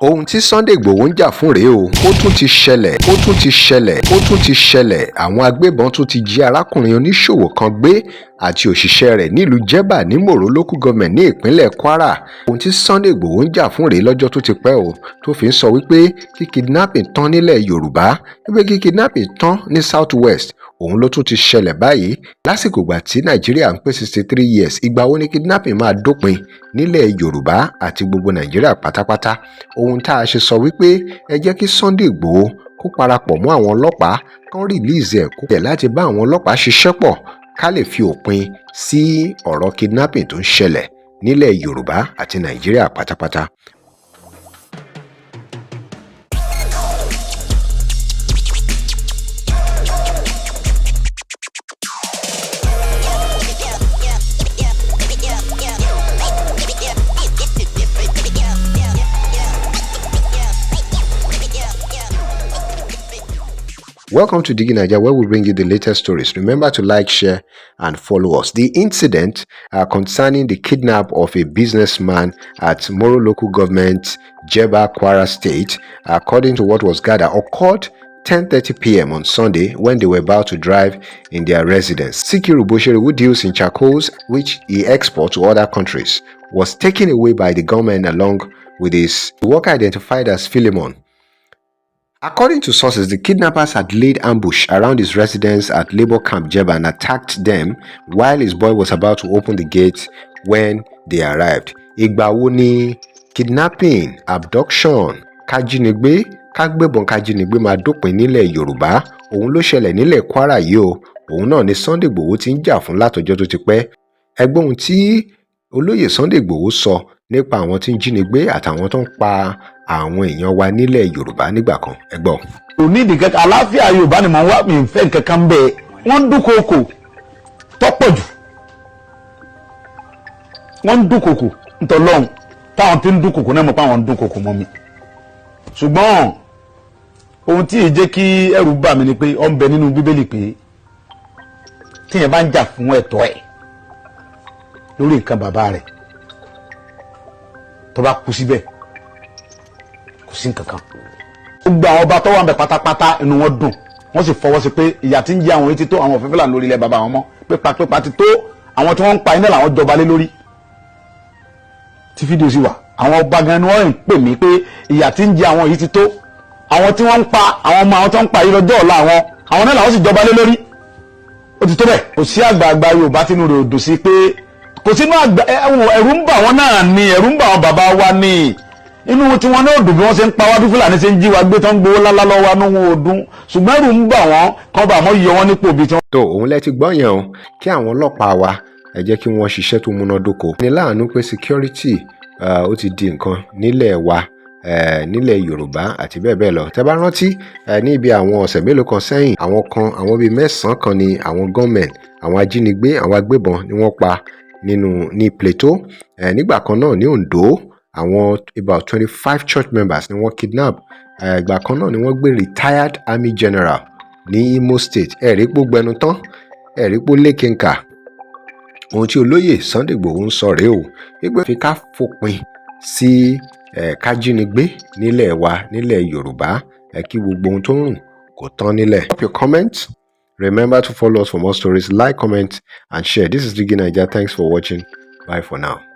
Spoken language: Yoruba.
ohun tí Sunday Igboho ń jà fún rèé o. ó tún ti ṣẹlẹ̀ àwọn agbébọn tún ti jí arákùnrin oníṣòwò kan gbé àti òṣìṣẹ́ rẹ̀ nílùú Jẹ̀bà ní Mòró local government ní ìpínlẹ̀ Kwara. ohun tí Sunday Igboho ń jà fún rèé lọ́jọ́ tó ti pẹ́ o, tó fi ń sọ wípé kí kidnapping tán nílẹ̀ Yorùbá, wípé kí kidnapping tán ní South West. òun ló tún ti ṣẹlẹ̀ báyìí lásìkò ìgbà tí Nàìjíríà ń pé 63 years. ìgbà wo ni kidnapping máa dópin nílẹ̀ Yorùbá àti gbogbo Nàìjíríà pátápátá? ohun tá a ṣe sọ wípé ẹ jẹ́ kí Sunday Igboho kó parapọ̀ mọ́ àwọn ọlọ́pàá kán rìlíìsì ẹ̀ kó tẹ̀ láti bá àwọn ọlọ́pàá ṣiṣẹ́ pọ̀ ká lè fi òpin sí ọ̀rọ̀ kidnapping tó ń ṣẹlẹ̀ nílẹ̀ Yorùbá àti Nàìjíríà pátápátá. Welcome to Digi Naija, where we bring you the latest stories. Remember to like, share, and follow us. The incident concerning the kidnap of a businessman at Moro local government, Jẹ̀bà, Kwara State, according to what was gathered, occurred 10:30 p.m. on Sunday when they were about to drive in their residence. Sikiru Boshere, who deals in charcoals, which he exports to other countries, was taken away by the government along with his worker identified as Philemon. According to sources, the kidnappers had laid ambush around his residence at Labour Camp Jẹ̀bà and attacked them while his boy was about to open the gate when they arrived. Ìgbà wo ni kidnapping, abduction, kájínigbé, kágbébọn kájínigbé máa dópin nílẹ̀ Yorùbá? Òun ló ṣẹlẹ̀ nílẹ̀ Kwara yìí o. Òun náà ni Sunday Igboho ti ń jà fún látọjọ́ tó ti pẹ́. Ẹ gbọ́ ohun tí olóyè Sunday Igboho sọ nípa àwọn tí ń jínigbé àtàwọn tó ń pa àwọn èèyàn wa nílẹ̀ Yorùbá nígbà kan. Ẹ gbọ́. òní ìdìkẹ́ àlàáfíà Yorùbá ni mò ń wá, mi ń fẹ́ nǹkan kan bẹ́ẹ̀. wọ́n ń dúnkòokò tọ́pọ̀ jù. wọ́n ń dúnkòokò ntọ́lọ́hún táwọn tí ń dúnkòokò náà mọ̀ pé àwọn ń dúnkòokò mọ́ mi. ṣùgbọ́n ohun tí èyí jẹ́ kí ẹ̀rù bà mí ni pé ó ń bẹ nínú Bíbélì pé tíyẹn bá ń jà fún ẹ̀tọ́ ẹ̀ lórí nǹkan bàbá rẹ̀ tó bá kú síbẹ̀ kò sí nǹkan kan. gbogbo àwọn ọba tó wà ń bẹ pátápátá inú wọn dùn, wọ́n sì fọwọ́ sí pé ìyà tí ń jẹ àwọn etí tó àwọn òfin Fúlàní lórí ilẹ̀ bàbá wọn mọ́ pépapépa ti tó àwọn tí wọ́n ń pa iná làwọn jọba lé lórí tí fídíò sì wà. àwọn ọba gan ni wọ́n ń pè mí pé ìyà tí ń jẹ àwọn yìí ti tó, àwọn tí wọ́n ń pa àwọn ọmọ àwọn tó ń pa yìí lọ́jọ́ ọ̀la àwọn náà làwọn sì jọba lé lórí. ó ti tó bẹ́ẹ̀. kò sí àgbààgbà Yorùbá tínú rẹ̀ ò dùn sí pé kò sínú àgbà ẹ̀rù ń bà wọ́n náà ni, ẹ̀rù ń bà wọ́n bàbá wa ni. inú tí wọn náà dùn bí wọ́n ṣe ń pa wá bí Fúlàní ṣe ń jí wa gbé tán gbowó lálá lọ́wọ́ inú wọn ò dùn, ṣùgbọ́n ẹ̀rù ń bà wọ́n kán bá àmọ́ yọ wọ́n nípò bí tí wọ́n. tó òun lẹ ti gbọ́ yẹn o, kí àwọn ọlọ́pàá wa ẹ jẹ́ kí wọ́n ṣiṣẹ́ tó múnádóko. ní láàánú pé security ó ti di nǹkan nílẹ̀ wa, nílẹ̀ Yorùbá àti bẹ́ẹ̀ bẹ́ẹ̀ lọ. tẹ́ bá rántí ní ibi àwọn ọ̀sẹ̀ mélòó kan sẹ́yìn, àwọn bíi 9 kan ni àwọn gunmen, àwọn ajínigbé, àwọn agbébọn ni wọ́n pa ní Plateau. nígbà kan náà ní Ondo, àwọn about 25 church members ni wọ́n kidnap. ìgbà kan náà ni wọ́n gbé retired army general ní Imo State. ẹ̀rí pó gbẹnu tán, ẹ̀rí pó lékenkà. ohun tí olóyè Sunday Igboho ń sọ rèé o, wípé fi ká fòpin sí kájínigbé nílẹ̀ wa, nílẹ̀ Yorùbá, kí gbogbo ohun tó ń rùn kó tán nílẹ̀. Drop your comments. Remember to follow us for more stories. Like, comment, and share. This is Digi Naija. Thanks for watching. Bye for now.